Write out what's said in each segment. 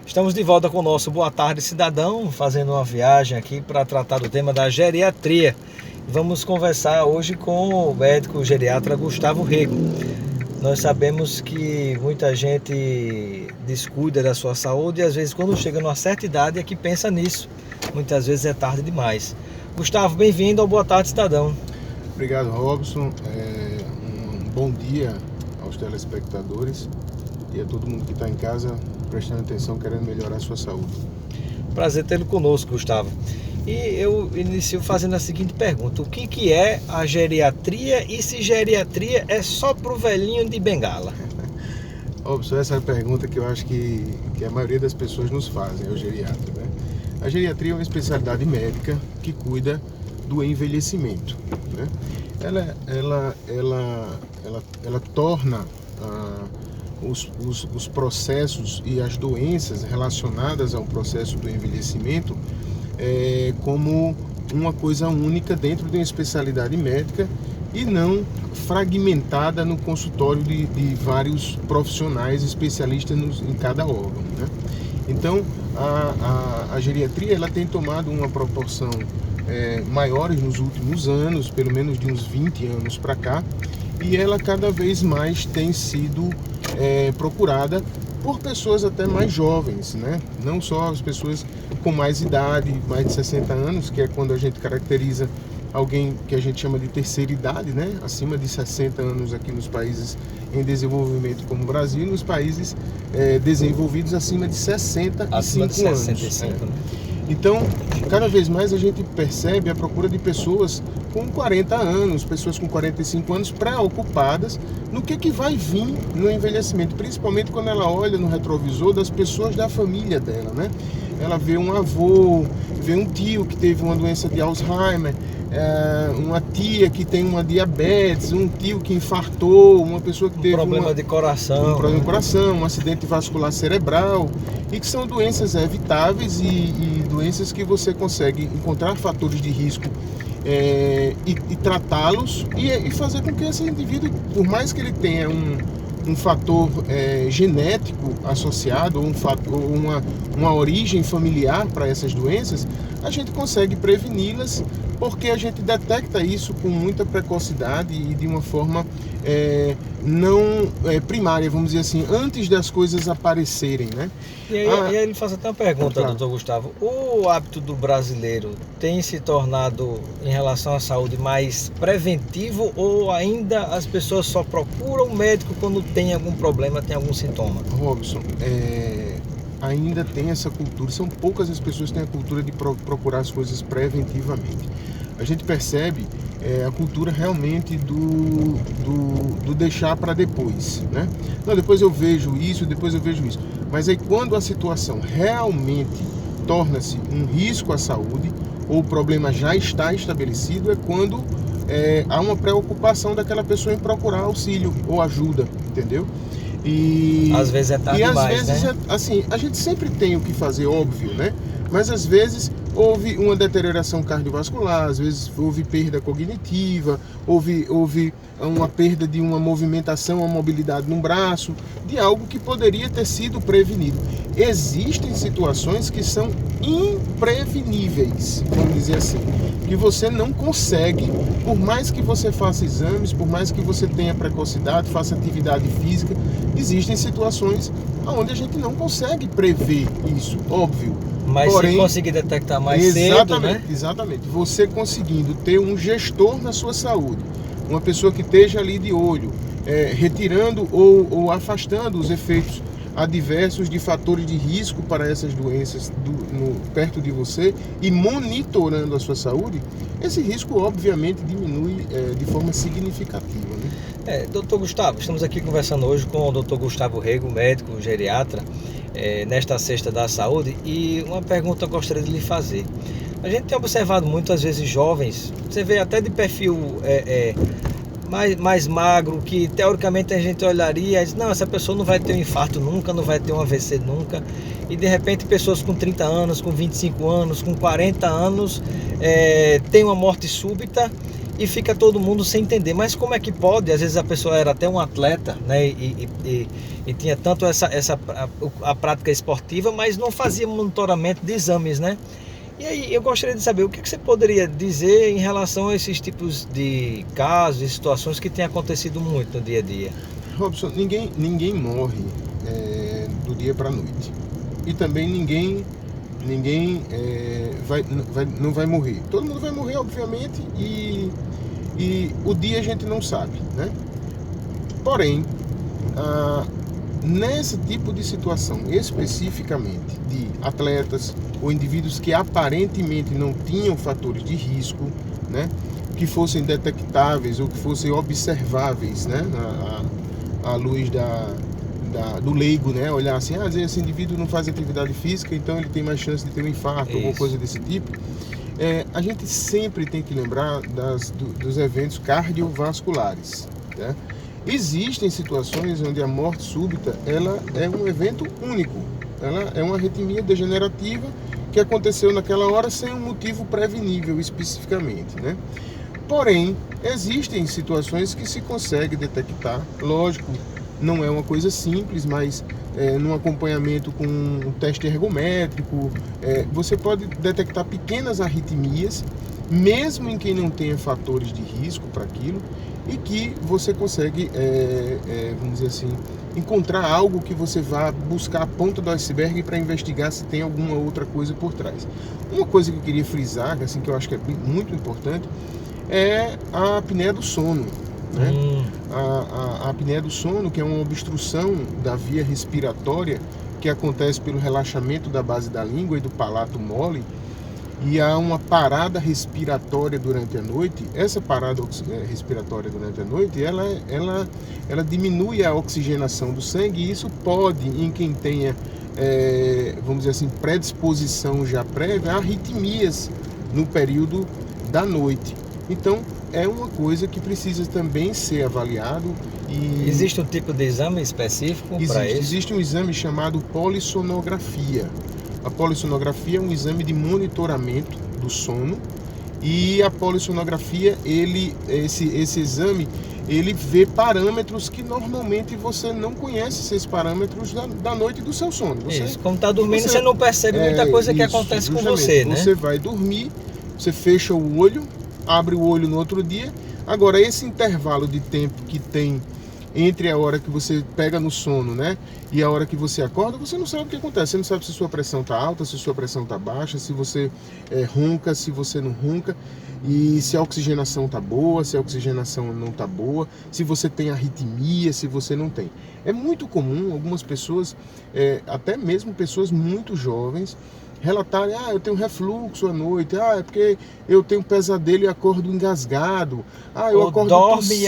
Estamos de volta com o nosso Boa Tarde Cidadão, fazendo uma viagem aqui para tratar do tema da geriatria. Vamos conversar hoje com o médico geriatra Gustavo Rego. Nós sabemos que muita gente descuida da sua saúde e às vezes quando chega numa certa idade é que pensa nisso. Muitas vezes é tarde demais. Gustavo, bem-vindo ao Boa Tarde Cidadão. Obrigado, Robson. Um bom dia aos telespectadores e a todo mundo que está em casa prestando atenção, querendo melhorar a sua saúde. Prazer tê-lo conosco, Gustavo. E eu inicio fazendo a seguinte pergunta: o que é a geriatria e se geriatria é só para o velhinho de bengala? Robson, essa é a pergunta que eu acho que a maioria das pessoas nos fazem, é o geriatra, né? A geriatria é uma especialidade médica que cuida do envelhecimento, né? Ela torna os processos e as doenças relacionadas ao processo do envelhecimento como uma coisa única dentro de uma especialidade médica e não fragmentada no consultório de vários profissionais especialistas em cada órgão, né? Então, a geriatria ela tem tomado uma proporção maiores nos últimos anos, pelo menos de uns 20 anos para cá, e ela cada vez mais tem sido procurada por pessoas até mais jovens, né? Não só as pessoas com mais idade, mais de 60 anos, que é quando a gente caracteriza alguém que a gente chama de terceira idade, né? Acima de 60 anos aqui nos países em desenvolvimento como o Brasil, e nos países desenvolvidos acima de 65 acima de 65 anos. Né? Então, cada vez mais a gente percebe a procura de pessoas com 40 anos, pessoas com 45 anos preocupadas no que vai vir no envelhecimento, principalmente quando ela olha no retrovisor das pessoas da família dela, né? Ela vê um avô, vê um tio que teve uma doença de Alzheimer, uma tia que tem uma diabetes, um tio que infartou, uma pessoa que teve um problema de coração, um acidente vascular cerebral, e que são doenças evitáveis e doenças que você consegue encontrar fatores de risco e tratá-los e fazer com que esse indivíduo, por mais que ele tenha um fator genético associado ou uma origem familiar para essas doenças, a gente consegue preveni-las porque a gente detecta isso com muita precocidade e de uma forma não primária, vamos dizer assim, antes das coisas aparecerem, né? E aí ele faz até uma pergunta, claro. Doutor Gustavo, o hábito do brasileiro tem se tornado, em relação à saúde, mais preventivo ou ainda as pessoas só procuram o médico quando tem algum problema, tem algum sintoma? Robson, ainda tem essa cultura, são poucas as pessoas que têm a cultura de procurar as coisas preventivamente. A gente percebe a cultura realmente do deixar para depois, né? Não, depois eu vejo isso, mas aí quando a situação realmente torna-se um risco à saúde ou o problema já está estabelecido, é quando há uma preocupação daquela pessoa em procurar auxílio ou ajuda, entendeu? E às vezes é tarde demais, né? Assim, a gente sempre tem o que fazer, óbvio, né? Mas às vezes houve uma deterioração cardiovascular, às vezes houve perda cognitiva, houve uma perda de uma movimentação, uma mobilidade no braço, de algo que poderia ter sido prevenido. Existem situações que são impreveníveis, vamos dizer assim, que você não consegue, por mais que você faça exames, por mais que você tenha precocidade, faça atividade física, existem situações onde a gente não consegue prever isso, óbvio. Mas porém, se conseguir detectar mais cedo, né? Exatamente. Você conseguindo ter um gestor na sua saúde, uma pessoa que esteja ali de olho, retirando ou afastando os efeitos adversos de fatores de risco para essas doenças perto de você e monitorando a sua saúde, esse risco obviamente diminui de forma significativa, né? Doutor Gustavo, estamos aqui conversando hoje com o doutor Gustavo Rego, médico geriatra, nesta Sexta da Saúde, e uma pergunta eu gostaria de lhe fazer. A gente tem observado muitas vezes jovens, você vê até de perfil mais magro, que teoricamente a gente olharia e diz, não, essa pessoa não vai ter um infarto nunca, não vai ter um AVC nunca, e de repente pessoas com 30 anos, com 25 anos, com 40 anos têm uma morte súbita e fica todo mundo sem entender. Mas como é que pode? Às vezes a pessoa era até um atleta, né? E tinha tanto a prática esportiva, mas não fazia monitoramento de exames, né? E aí eu gostaria de saber o que você poderia dizer em relação a esses tipos de casos e situações que têm acontecido muito no dia a dia. Robson, ninguém morre do dia para a noite. E também ninguém não vai morrer. Todo mundo vai morrer, obviamente, e o dia a gente não sabe, né? Porém, nesse tipo de situação, especificamente de atletas ou indivíduos que aparentemente não tinham fatores de risco, né, que fossem detectáveis ou que fossem observáveis, né, à luz do leigo, né, olhar assim, às vezes esse indivíduo não faz atividade física, então ele tem mais chance de ter um infarto, alguma coisa desse tipo. A gente sempre tem que lembrar dos eventos cardiovasculares, né? Existem situações onde a morte súbita ela é um evento único, ela é uma arritmia degenerativa que aconteceu naquela hora sem um motivo prevenível especificamente, né? Porém, existem situações que se consegue detectar, lógico, não é uma coisa simples, mas num acompanhamento com um teste ergométrico, você pode detectar pequenas arritmias, mesmo em quem não tenha fatores de risco para aquilo, e que você consegue, vamos dizer assim, encontrar algo que você vá buscar a ponta do iceberg para investigar se tem alguma outra coisa por trás. Uma coisa que eu queria frisar, assim, que eu acho que é muito importante, é a apneia do sono, né? A apneia do sono, que é uma obstrução da via respiratória que acontece pelo relaxamento da base da língua e do palato mole, e há uma parada respiratória durante a noite. Essa parada respiratória durante a noite, ela diminui a oxigenação do sangue, e isso pode, em quem tenha, vamos dizer assim, predisposição já prévia, a arritmias no período da noite. Então, é uma coisa que precisa também ser avaliado. Existe um tipo de exame específico para isso? Existe um exame chamado polissonografia. A polissonografia é um exame de monitoramento do sono, e a polissonografia, esse exame, ele vê parâmetros que normalmente você não conhece, esses parâmetros da noite do seu sono. Isso, como está dormindo, você não percebe muita coisa que acontece com você, né? Você vai dormir, você fecha o olho, abre o olho no outro dia. Agora, esse intervalo de tempo que tem entre a hora que você pega no sono, né, e a hora que você acorda, você não sabe o que acontece. Você não sabe se sua pressão está alta, se sua pressão está baixa, se você ronca, se você não ronca, e se a oxigenação está boa, se a oxigenação não está boa, se você tem arritmia, se você não tem. É muito comum algumas pessoas, até mesmo pessoas muito jovens, relatarem: eu tenho refluxo à noite, é porque eu tenho pesadelo e acordo engasgado, eu acordo dorme tossindo. E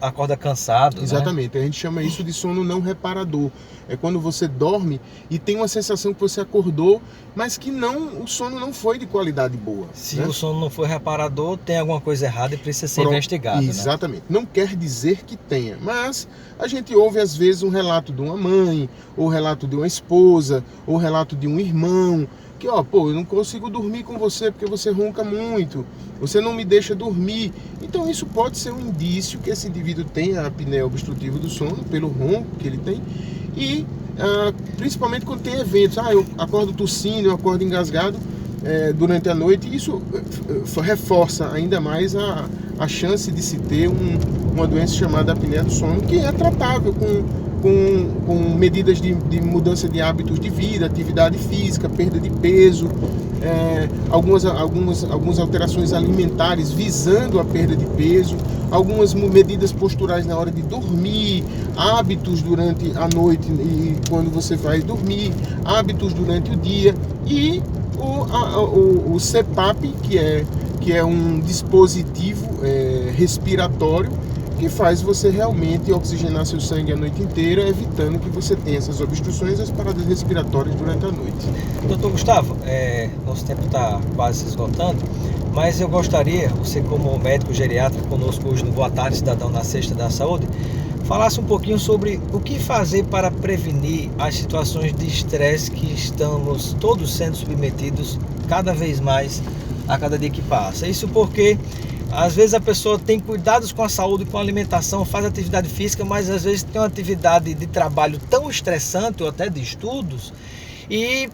acorda cansado. Exatamente, né? A gente chama isso de sono não reparador. É quando você dorme e tem uma sensação que você acordou, mas que o sono não foi de qualidade boa. Se o sono não foi reparador, tem alguma coisa errada e precisa ser investigado. Exatamente. Né? Não quer dizer que tenha, mas a gente ouve às vezes um relato de uma mãe, ou relato de uma esposa, ou relato de um irmão, que eu não consigo dormir com você porque você ronca muito, você não me deixa dormir. Então isso pode ser um indício que esse indivíduo tem a apneia obstrutiva do sono, pelo ronco que ele tem, e principalmente quando tem eventos, eu acordo tossindo, eu acordo engasgado durante a noite, e isso reforça ainda mais a chance de se ter uma doença chamada apneia do sono, que é tratável com medidas de mudança de hábitos de vida, atividade física, perda de peso, algumas alterações alimentares visando a perda de peso, algumas medidas posturais na hora de dormir, hábitos durante a noite e quando você vai dormir, hábitos durante o dia, e o CPAP, que é um dispositivo respiratório que faz você realmente oxigenar seu sangue a noite inteira, evitando que você tenha essas obstruções e as paradas respiratórias durante a noite. Doutor Gustavo, nosso tempo está quase se esgotando, mas eu gostaria, você como médico geriatra conosco hoje no Boa Tarde Cidadão na Sexta da Saúde, falasse um pouquinho sobre o que fazer para prevenir as situações de estresse que estamos todos sendo submetidos cada vez mais a cada dia que passa. Isso porque Às vezes a pessoa tem cuidados com a saúde, com a alimentação, faz atividade física, mas às vezes tem uma atividade de trabalho tão estressante ou até de estudos e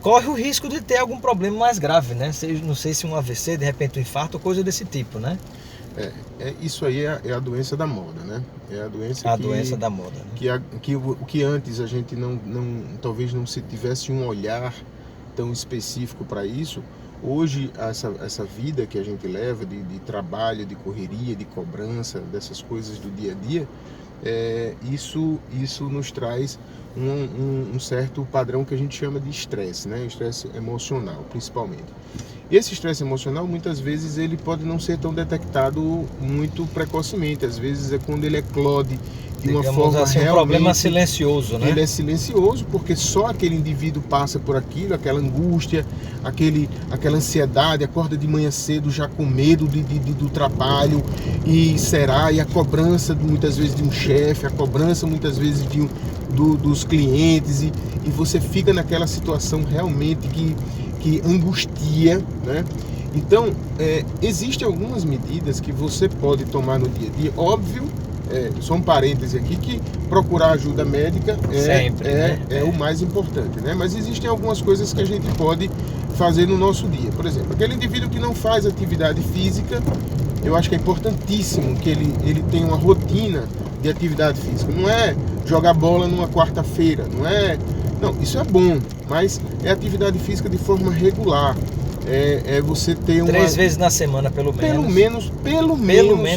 corre o risco de ter algum problema mais grave, né? Não sei se um AVC, de repente um infarto ou coisa desse tipo, né? Isso aí é a doença da moda, né? É a doença doença da moda, né? Que antes a gente talvez não se tivesse um olhar tão específico para isso. Hoje, essa vida que a gente leva de trabalho, de correria, de cobrança, dessas coisas do dia a dia, isso nos traz um certo padrão que a gente chama de estresse, né? Estresse emocional, principalmente. E esse estresse emocional, muitas vezes, ele pode não ser tão detectado muito precocemente. Às vezes é quando ele eclode de uma forma assim, realmente... um problema silencioso, né? Ele é silencioso porque só aquele indivíduo passa por aquilo, aquela angústia, aquela ansiedade, acorda de manhã cedo já com medo do trabalho e a cobrança muitas vezes de um chefe, a cobrança muitas vezes dos clientes e você fica naquela situação realmente que angustia, né? Então, existem algumas medidas que você pode tomar no dia a dia, óbvio. Só um parêntese aqui, que procurar ajuda médica é o mais importante, né? Mas existem algumas coisas que a gente pode fazer no nosso dia. Por exemplo, aquele indivíduo que não faz atividade física, eu acho que é importantíssimo que ele tenha uma rotina de atividade física. Não é jogar bola numa quarta-feira, não, isso é bom, mas é atividade física de forma regular. Você ter 3 vezes na semana, pelo menos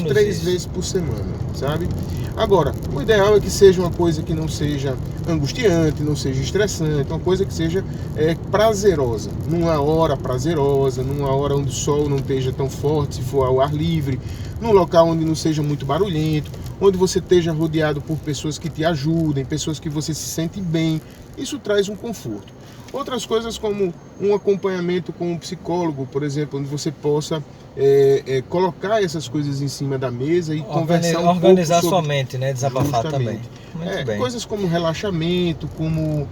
3 vezes por semana, sabe? Agora, o ideal é que seja uma coisa que não seja angustiante, não seja estressante, uma coisa que seja prazerosa, numa hora prazerosa, numa hora onde o sol não esteja tão forte, se for ao ar livre, num local onde não seja muito barulhento, onde você esteja rodeado por pessoas que te ajudem, pessoas que você se sente bem. Isso traz um conforto. Outras coisas como um acompanhamento com um psicólogo, por exemplo, onde você possa colocar essas coisas em cima da mesa e conversar organizar sua mente, né? Desabafar também. Muito bem. Coisas como relaxamento, como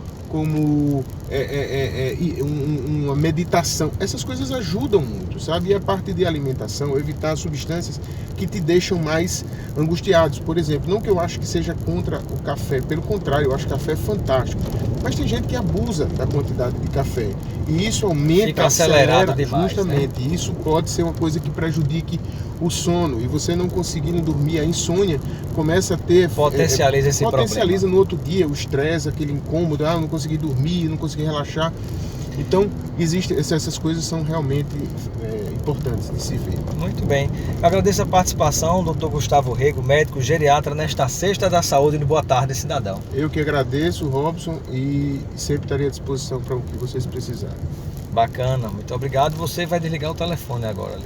uma meditação. Essas coisas ajudam muito, sabe? E a parte de alimentação, evitar substâncias que te deixam mais angustiados. Por exemplo, não que eu acho que seja contra o café, pelo contrário, eu acho que o café é fantástico. Mas tem gente que abusa da quantidade de café. E isso acelera demais, justamente. Né? Isso pode ser uma coisa que prejudique o sono. E você não conseguindo dormir, a insônia começa a ter... Potencializa esse problema. Potencializa no outro dia o estresse, aquele incômodo, eu não consegui dormir, não consegui relaxar. Então, essas coisas são realmente importantes de se ver. Muito bem. Eu agradeço a participação do Dr. Gustavo Rego, médico geriatra, nesta Sexta da Saúde no Boa Tarde, Cidadão. Eu que agradeço, Robson, e sempre estarei à disposição para o que vocês precisarem. Bacana, muito obrigado. Você vai desligar o telefone agora ali.